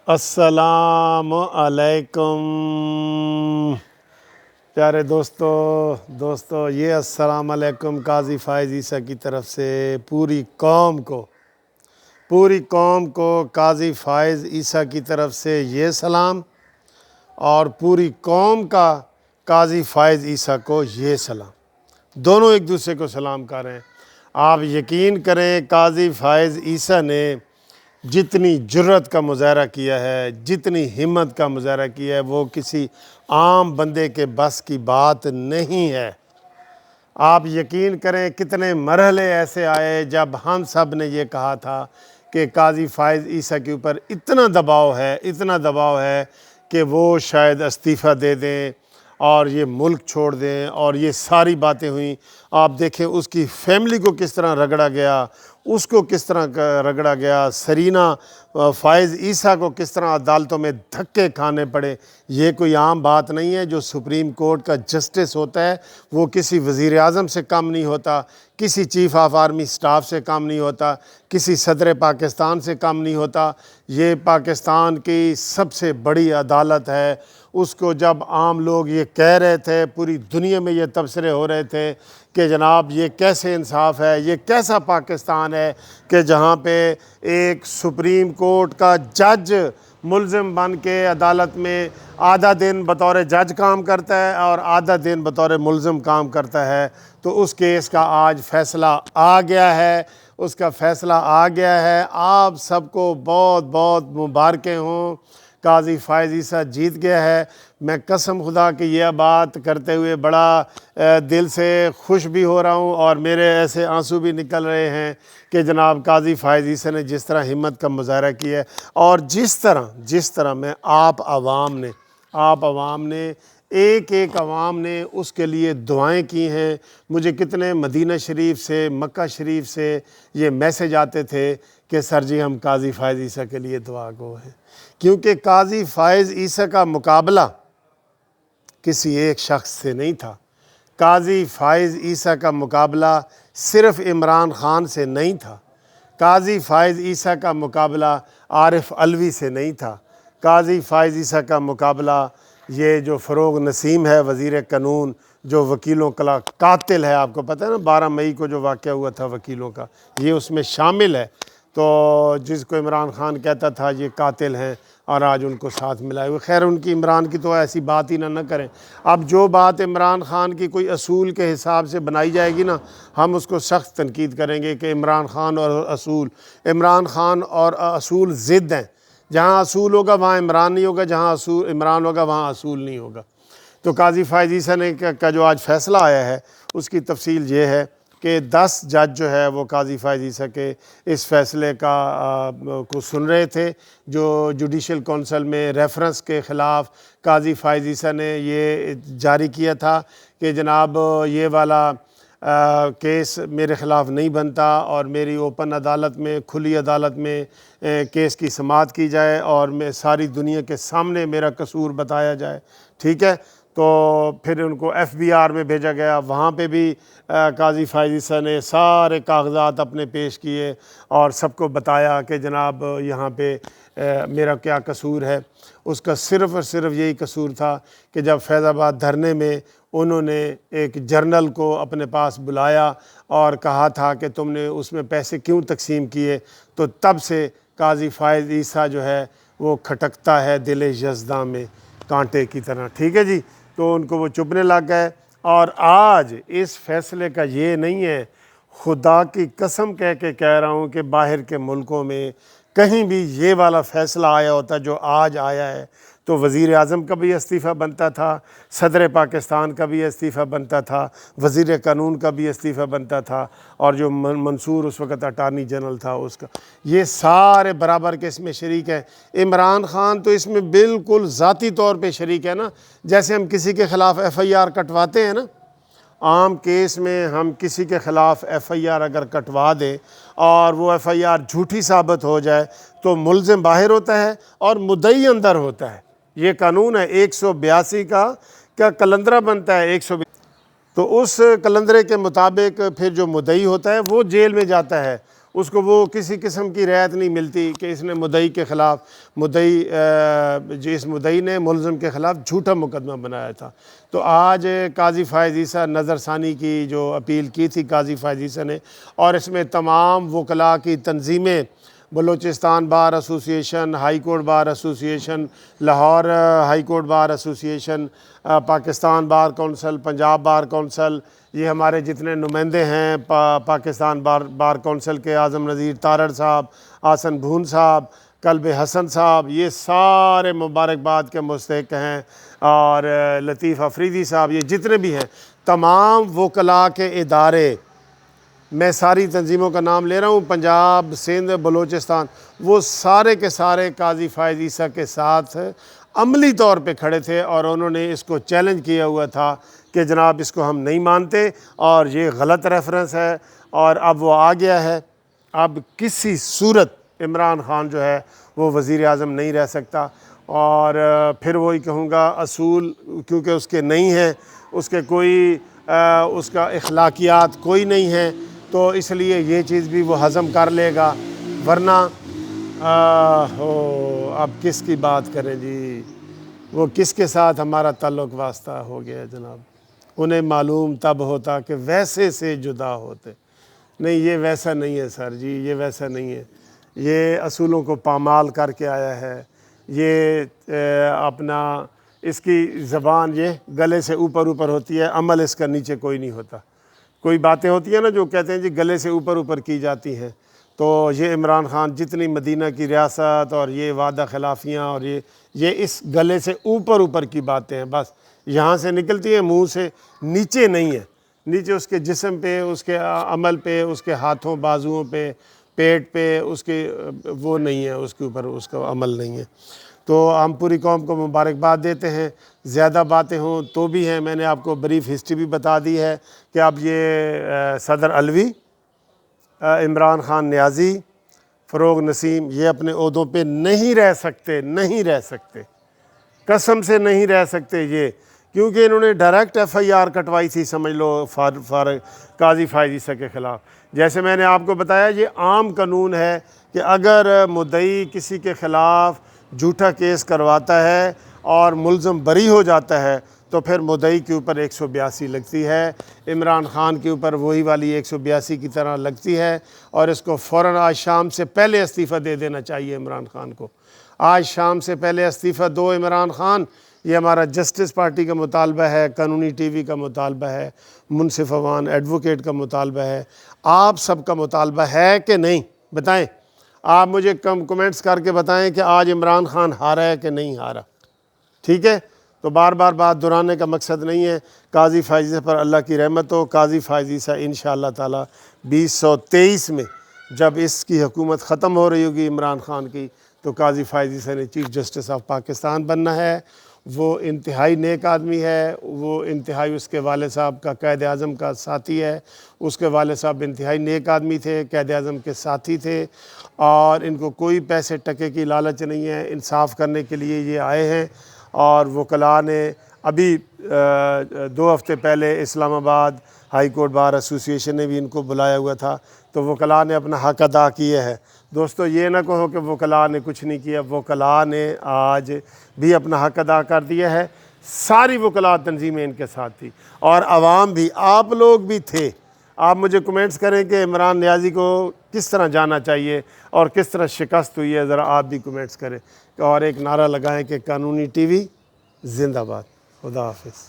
السلام علیکم پیارے دوستو یہ السلام علیکم قاضی فائز عیسیٰ کی طرف سے پوری قوم کو قاضی فائز عیسیٰ کی طرف سے یہ سلام، اور پوری قوم کا قاضی فائز عیسیٰ کو یہ سلام، دونوں ایک دوسرے کو سلام کر رہے ہیں۔ آپ یقین کریں قاضی فائز عیسیٰ نے جتنی جرت کا مظاہرہ کیا ہے، جتنی ہمت کا مظاہرہ کیا ہے، وہ کسی عام بندے کے بس کی بات نہیں ہے۔ آپ یقین کریں کتنے مرحلے ایسے آئے جب ہم سب نے یہ کہا تھا کہ قاضی فائز عیسیٰ کے اوپر اتنا دباؤ ہے کہ وہ شاید استعفیٰ دے دیں اور یہ ملک چھوڑ دیں، اور یہ ساری باتیں ہوئیں۔ آپ دیکھیں اس کی فیملی کو کس طرح رگڑا گیا، اس کو کس طرح رگڑا گیا، سرینا فائز عیسیٰ کو کس طرح عدالتوں میں دھکے کھانے پڑے۔ یہ کوئی عام بات نہیں ہے۔ جو سپریم کورٹ کا جسٹس ہوتا ہے وہ کسی وزیر اعظم سے کم نہیں ہوتا، کسی چیف آف آرمی سٹاف سے کم نہیں ہوتا، کسی صدر پاکستان سے کم نہیں ہوتا۔ یہ پاکستان کی سب سے بڑی عدالت ہے۔ اس کو جب عام لوگ یہ کہہ رہے تھے، پوری دنیا میں یہ تبصرے ہو رہے تھے کہ جناب یہ کیسے انصاف ہے، یہ کیسا پاکستان ہے کہ جہاں پہ ایک سپریم کورٹ کا جج ملزم بن کے عدالت میں آدھا دن بطور جج کام کرتا ہے اور آدھا دن بطور ملزم کام کرتا ہے۔ تو اس کیس کا آج فیصلہ آ گیا ہے، آپ سب کو بہت بہت مبارکیں ہوں۔ قاضی فائز عیسیٰ جیت گیا ہے۔ میں قسم خدا کہ یہ بات کرتے ہوئے بڑا دل سے خوش بھی ہو رہا ہوں، اور میرے ایسے آنسو بھی نکل رہے ہیں کہ جناب قاضی فائز عیسیٰ نے جس طرح ہمت کا مظاہرہ کیا ہے، اور جس طرح میں آپ عوام نے ایک عوام نے اس کے لیے دعائیں کی ہیں۔ مجھے کتنے مدینہ شریف سے، مکہ شریف سے یہ میسج آتے تھے کہ سر جی ہم قاضی فائز عیسیٰ کے لیے دعا گو ہیں، کیونکہ قاضی فائز عیسیٰ کا مقابلہ کسی ایک شخص سے نہیں تھا۔ قاضی فائز عیسیٰ کا مقابلہ صرف عمران خان سے نہیں تھا۔ قاضی فائز عیسیٰ کا مقابلہ عارف علوی سے نہیں تھا۔ قاضی فائز عیسیٰ کا مقابلہ یہ جو فروغ نسیم ہے وزیر قانون، جو وکیلوں کا قاتل ہے، آپ کو پتہ ہے نا 12 مئی کو جو واقعہ ہوا تھا وکیلوں کا، یہ اس میں شامل ہے۔ تو جس کو عمران خان کہتا تھا یہ قاتل ہیں، اور آج ان کو ساتھ ملائے ہوئے۔ خیر ان کی عمران کی تو ایسی بات ہی نہ کریں۔ اب جو بات عمران خان کی کوئی اصول کے حساب سے بنائی جائے گی نا، ہم اس کو سخت تنقید کریں گے کہ عمران خان اور اصول ضد ہیں۔ جہاں اصول ہوگا وہاں عمران نہیں ہوگا، جہاں عمران ہوگا وہاں اصول نہیں ہوگا۔ تو قاضی فائز عیسیٰ نے کا جو آج فیصلہ آیا ہے اس کی تفصیل یہ ہے کہ 10 جج جو ہے وہ قاضی فائز عیسیٰ کے اس فیصلے کو سن رہے تھے، جو جوڈیشل کونسل میں ریفرنس کے خلاف قاضی فائز عیسیٰ نے یہ جاری کیا تھا کہ جناب یہ والا کیس میرے خلاف نہیں بنتا، اور میری اوپن عدالت میں، کھلی عدالت میں کیس کی سماعت کی جائے، اور میں ساری دنیا کے سامنے میرا قصور بتایا جائے، ٹھیک ہے۔ تو پھر ان کو FBR میں بھیجا گیا، وہاں پہ بھی قاضی فائز عیسیٰ نے سارے کاغذات اپنے پیش کیے اور سب کو بتایا کہ جناب یہاں پہ میرا کیا قصور ہے۔ اس کا صرف اور صرف یہی قصور تھا کہ جب فیض آباد دھرنے میں انہوں نے ایک جرنل کو اپنے پاس بلایا اور کہا تھا کہ تم نے اس میں پیسے کیوں تقسیم کیے، تو تب سے قاضی فائز عیسیٰ جو ہے وہ کھٹکتا ہے دل یزداں میں کانٹے کی طرح، ٹھیک ہے جی۔ تو ان کو وہ چپنے لگ گئے، اور آج اس فیصلے کا یہ نہیں ہے، خدا کی قسم کہہ رہا ہوں کہ باہر کے ملکوں میں کہیں بھی یہ والا فیصلہ آیا ہوتا جو آج آیا ہے تو وزیر اعظم کا بھی استعفیٰ بنتا تھا، صدر پاکستان کا بھی استعفیٰ بنتا تھا، وزیر قانون کا بھی استعفیٰ بنتا تھا، اور جو منصور اس وقت اٹارنی جنرل تھا اس کا، یہ سارے برابر کے اس میں شریک ہیں۔ عمران خان تو اس میں بالکل ذاتی طور پہ شریک ہے نا، جیسے ہم کسی کے خلاف FIR کٹواتے ہیں نا، عام کیس میں ہم کسی کے خلاف FIR اگر کٹوا دیں اور وہ FIR جھوٹی ثابت ہو جائے تو ملزم باہر ہوتا ہے اور مدعی اندر ہوتا ہے۔ یہ قانون ہے 182 کا کلندرہ بنتا ہے 182، تو اس کلندرے کے مطابق پھر جو مدعی ہوتا ہے وہ جیل میں جاتا ہے، اس کو وہ کسی قسم کی رعایت نہیں ملتی کہ اس نے مدعی کے خلاف جس مدعی نے ملزم کے خلاف جھوٹا مقدمہ بنایا تھا۔ تو آج قاضی فائز عیسیٰ نظر ثانی کی جو اپیل کی تھی قاضی فائز عیسیٰ نے، اور اس میں تمام وکلاء کی تنظیمیں، بلوچستان بار ایسوسی ایشن، ہائی کورٹ بار ایسوسی ایشن، لاہور ہائی کورٹ بار ایسوسی ایشن، Pakistan bar council, Punjab bar council, یہ ہمارے جتنے نمائندے ہیں پاکستان بار کونسل کے، اعظم نذیر تارڑ صاحب، آسن بھون صاحب، کلب حسن صاحب، یہ سارے مبارکباد کے مستحق ہیں، اور لطیف افریدی صاحب، یہ جتنے بھی ہیں تمام وکلاء کے ادارے، میں ساری تنظیموں کا نام لے رہا ہوں، پنجاب، سندھ، بلوچستان، وہ سارے کے سارے قاضی فائز عیسیٰ کے ساتھ عملی طور پہ کھڑے تھے، اور انہوں نے اس کو چیلنج کیا ہوا تھا کہ جناب اس کو ہم نہیں مانتے اور یہ غلط ریفرنس ہے، اور اب وہ آ گیا ہے۔ اب کسی صورت عمران خان جو ہے وہ وزیر اعظم نہیں رہ سکتا، اور پھر وہی کہوں گا اصول کیونکہ اس کے نہیں ہیں، اس کے کوئی اس کا اخلاقیات کوئی نہیں ہے، تو اس لیے یہ چیز بھی وہ ہضم کر لے گا، ورنہ اب کس کی بات کریں جی، وہ کس کے ساتھ ہمارا تعلق واسطہ ہو گیا جناب، انہیں معلوم تب ہوتا کہ ویسے سے جدا ہوتے۔ نہیں، یہ ویسا نہیں ہے سر جی، یہ ویسا نہیں ہے، یہ اصولوں کو پامال کر کے آیا ہے، یہ اپنا اس کی زبان یہ گلے سے اوپر اوپر ہوتی ہے، عمل اس کا نیچے کوئی نہیں ہوتا۔ کوئی باتیں ہوتی ہیں نا جو کہتے ہیں جی گلے سے اوپر اوپر کی جاتی ہیں، تو یہ عمران خان جتنی مدینہ کی ریاست اور یہ وعدہ خلافیاں اور یہ اس گلے سے اوپر اوپر کی باتیں ہیں، بس یہاں سے نکلتی ہیں، منہ سے نیچے نہیں ہے، نیچے اس کے جسم پہ، اس کے عمل پہ، اس کے ہاتھوں بازوؤں پہ، پیٹ پہ اس کے وہ نہیں ہے، اس کے اوپر اس کا عمل نہیں ہے۔ تو ہم پوری قوم کو مبارکباد دیتے ہیں، زیادہ باتیں ہوں تو بھی ہیں، میں نے آپ کو بریف ہسٹری بھی بتا دی ہے کہ اب یہ صدر علوی، عمران خان نیازی، فروغ نسیم، یہ اپنے عہدوں پہ نہیں رہ سکتے، قسم سے نہیں رہ سکتے یہ، کیونکہ انہوں نے ڈائریکٹ ایف آئی آر کٹوائی تھی، سمجھ لو قاضی فائز عیسیٰ کے خلاف۔ جیسے میں نے آپ کو بتایا یہ عام قانون ہے کہ اگر مدعی کسی کے خلاف جھوٹا کیس کرواتا ہے اور ملزم بری ہو جاتا ہے تو پھر مدعی کے اوپر 182 لگتی ہے، عمران خان کے اوپر وہی والی 182 کی طرح لگتی ہے، اور اس کو فوراً آج شام سے پہلے استعفیٰ دے دینا چاہیے عمران خان کو، آج شام سے پہلے استعفیٰ دو عمران خان۔ یہ ہمارا جسٹس پارٹی کا مطالبہ ہے، قانونی ٹی وی کا مطالبہ ہے، منصف عوان ایڈوکیٹ کا مطالبہ ہے، آپ سب کا مطالبہ ہے کہ نہیں؟ بتائیں، آپ مجھے کمنٹس کر کے بتائیں کہ آج عمران خان ہارا ہے کہ نہیں ہارا، ٹھیک ہے؟ تو بار بار بات دہرانے کا مقصد نہیں ہے۔ قاضی فائز عیسیٰ پر اللہ کی رحمت ہو، قاضی فائز عیسیٰ انشاءاللہ تعالی 2023 میں جب اس کی حکومت ختم ہو رہی ہوگی عمران خان کی، تو قاضی فائز عیسیٰ نے چیف جسٹس آف پاکستان بننا ہے۔ وہ انتہائی نیک آدمی ہے، وہ انتہائی اس کے والد صاحب کا قائد اعظم کا ساتھی ہے، اس کے والد صاحب انتہائی نیک آدمی تھے، قائد اعظم کے ساتھی تھے، اور ان کو کوئی پیسے ٹکے کی لالچ نہیں ہے، انصاف کرنے کے لیے یہ آئے ہیں۔ اور وکلاء نے ابھی 2 ہفتے پہلے اسلام آباد ہائی کورٹ بار ایسوسی ایشن نے بھی ان کو بلایا ہوا تھا، تو وکلاء نے اپنا حق ادا کیا ہے۔ دوستو یہ نہ کہو کہ وکلاء نے کچھ نہیں کیا، وکلاء نے آج بھی اپنا حق ادا کر دیا ہے، ساری وکلاء تنظیمیں ان کے ساتھ تھی، اور عوام بھی، آپ لوگ بھی تھے۔ آپ مجھے کمنٹس کریں کہ عمران نیازی کو کس طرح جانا چاہیے اور کس طرح شکست ہوئی ہے، ذرا آپ بھی کمنٹس کریں، اور ایک نعرہ لگائیں کہ قانونی ٹی وی زندہ باد۔ خدا حافظ۔